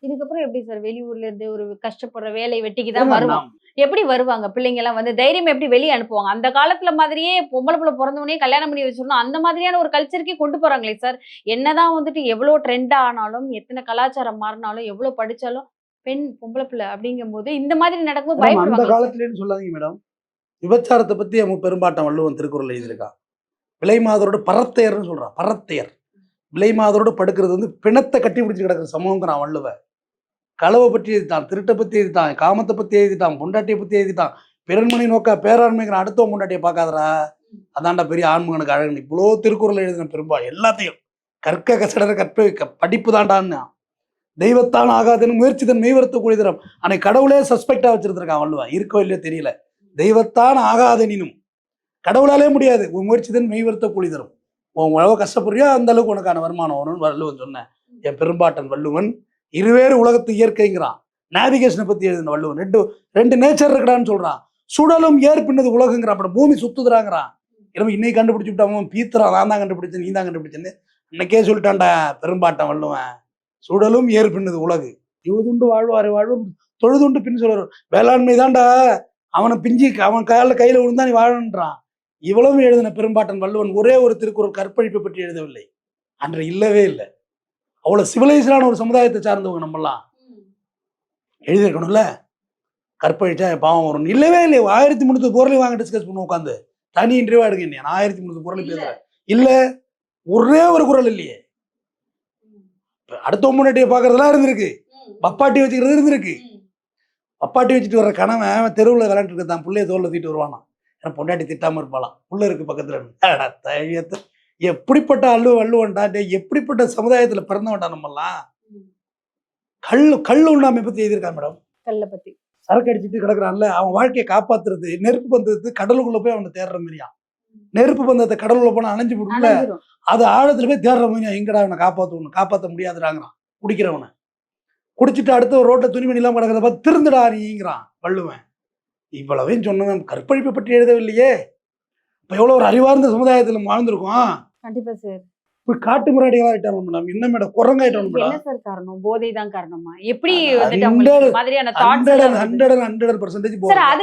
இதுக்கப்புறம் எப்படி சார் வெளியூர்ல இருந்து ஒரு கஷ்டப்படுற வேலை வெட்டிக்கு தான் வருவோம். எப்படி வருவாங்க பிள்ளைங்க எல்லாம் வந்து தைரியம் எப்படி வெளியே அனுப்புவாங்க? அந்த காலத்துல மாதிரியே பொம்பளை புள்ள பிறந்தவனே கல்யாணம் பண்ணி வச்சிடணும் அந்த மாதிரியான ஒரு கல்ச்சருக்கே கொண்டு போறாங்களே சார். என்னதான் வந்துட்டு எவ்வளவு ட்ரெண்ட் ஆனாலும், எத்தனை கலாச்சாரம் மாறினாலும், எவ்வளவு படிச்சாலும் பெண் பொம்பளை பிள்ளை அப்படிங்கும்போது இந்த மாதிரி நடக்கும்போது அந்த பயப்படுவாங்க. காலத்துலன்னு சொல்லாதீங்க மேடம். விபச்சாரத்தை பத்தி அவன் பெரும்பாட்டம் வள்ளுவன் திருக்குறள் எழுதியிருக்கான். விலை மாதரோட பரத்தையர்னு சொல்றான். பரத்தையர் விலை மாதரோட படுக்கிறது வந்து பிணத்தை கட்டி பிடிச்சி கிடக்கிற சமூகங்கிறான் வள்ளுவன். களவை பற்றி எழுதிட்டான், திருட்டை பற்றி எழுதிட்டான், காமத்தை பற்றி எழுதிட்டான், பொண்டாட்டியை பற்றி எழுதிட்டான், பிறன்மணி நோக்கா பேராண்மைங்கிற அடுத்த பொண்டாட்டியை பார்க்காதரா, அதான்டா பெரிய ஆண்மகனுக்கு அழகு. இவ்வளோ திருக்குறள் எழுதின பெரும்பாலும் எல்லாத்தையும் கற்க கசடர கற்ப படிப்பு தாண்டான்னு தெய்வத்தான் ஆகாதுன்னு முயற்சி தன் மெய்வரத்து கூடிதரம் அன்னை கடவுளே சஸ்பெக்டா வச்சிருந்திருக்கான் வள்ளுவன். இருக்கோ இல்லையோ தெரியல. தெய்வத்தான் ஆகாதெனினும் கடவுளாலே முடியாது, உன் முயற்சி தன் மெய்வரத்த கூலி தரும். உன் எவ்வளோ கஷ்டப்படுறியோ அந்த அளவுக்கு உனக்கான வருமானம் வரும்னு வள்ளுவன் சொன்னேன். என் பெரும்பாட்டன் வள்ளுவன் இருவேறு உலகத்து இயற்கைங்கிறான். நேவிகேஷனை பத்தி எழுதின வள்ளுவன் ரெண்டு நேச்சர் இருக்கடான்னு சொல்றான். சுடலும் ஏற்பின்னது உலகங்கிறான். அப்புறம் பூமி சுத்துதுறாங்கிறான். இல்லை இன்னைக்கு கண்டுபிடிச்சு விட்டான் பீத்துறான், நான் தான் கண்டுபிடிச்சேன், நீ தான் கண்டுபிடிச்சேன்னு அன்னைக்கே சொல்லிட்டான்டா பெரும்பாட்டன் வள்ளுவன். சுடலும் ஏற்பின்னது உலகு இவ்வளவுண்டு வாழ்வாரு வாழும் தொழுதுண்டு பின் சொல்றாரு. வேளாண்மை தான்டா அவனை பிஞ்சி அவன் கையில விழுந்தா நீ வாழன்றான். இவ்வளவு எழுதின பெரும்பாட்டன் வள்ளுவன் ஒரே ஒரு திருக்குறள் கற்பழிப்பை பற்றி எழுதவில்லை. அன்று இல்லவே இல்லை. அவ்வளவு சிவிலைஸ்டான ஒரு சமுதாயத்தை சார்ந்தவங்க நம்மலாம் எழுதியிருக்கணும்ல. கற்பழிச்சா பாவம் வரும் இல்லவே இல்லை. 1300 பொருளையும் வாங்க டிஸ்கஸ் பண்ணுவோம் உட்காந்து. தனி இன்டர்வியூ எடுங்க. நான் 1300 பொருளை பேசுறேன் இல்ல, ஒரே ஒரு குரல் இல்லையே. அடுத்த முன்னாடியே பாக்குறதெல்லாம் இருந்திருக்கு. பப்பாட்டி வச்சுக்கிறது இருந்திருக்கு. பப்பாட்டி வச்சுட்டு வர்ற கணவன் தெருவில் விளையாண்டு இருக்கு, தான் பிள்ளைய தோல்ல தூக்கிட்டு வருவானா. ஏன்னா பொண்டாட்டி திட்டாம இருப்பாளாம், புள்ள இருக்கு பக்கத்துல. எப்படிப்பட்ட வள்ளுவன்டா, எப்படிப்பட்ட சமுதாயத்துல பிறந்தவன்டா நம்மலாம். கல் உண்ணாமை பத்தி எழுதியிருக்கான் மேடம். கல்லை பத்தி சரக்கு அடிச்சுட்டு கிடக்குறான்ல, அவன் வாழ்க்கையை காப்பாத்துறது நெருப்பு பந்தத்து கடலுக்குள்ள போய் அவனை தேடுற மாதிரியா. நெருப்பு பந்தத்தை கடலுக்குள்ள போனா அணைஞ்சு போடும்ல, அது ஆழத்துல போய் தேடுற மாதிரியா. எங்கடா அவனை காப்பாற்ற முடியாதுறாங்கிறான். குடிக்கிறவனை குடிச்சிட்டு அடுத்த ஒரு ரோட்டை துணிமணி இல்லாம கிடக்கிறத பார்த்து திருந்துடா நீங்கிறான் வள்ளுவன். இவ்வளவையும் சொன்னவன் கற்பழிப்பை பற்றி எழுதவில்லையே. இப்ப எவ்வளவு ஒரு அறிவார்ந்த சமுதாயத்துல வாழ்ந்திருக்கோம். கண்டிப்பா சார். இப்ப காட்டு முறாடிகளா ஆயிட்டாங்க மேடம். என்ன மேடம் குரங்காயிட்டோம் மேடம். என்ன சார் காரணம்? போதை தான் காரணமா? எப்படி 100%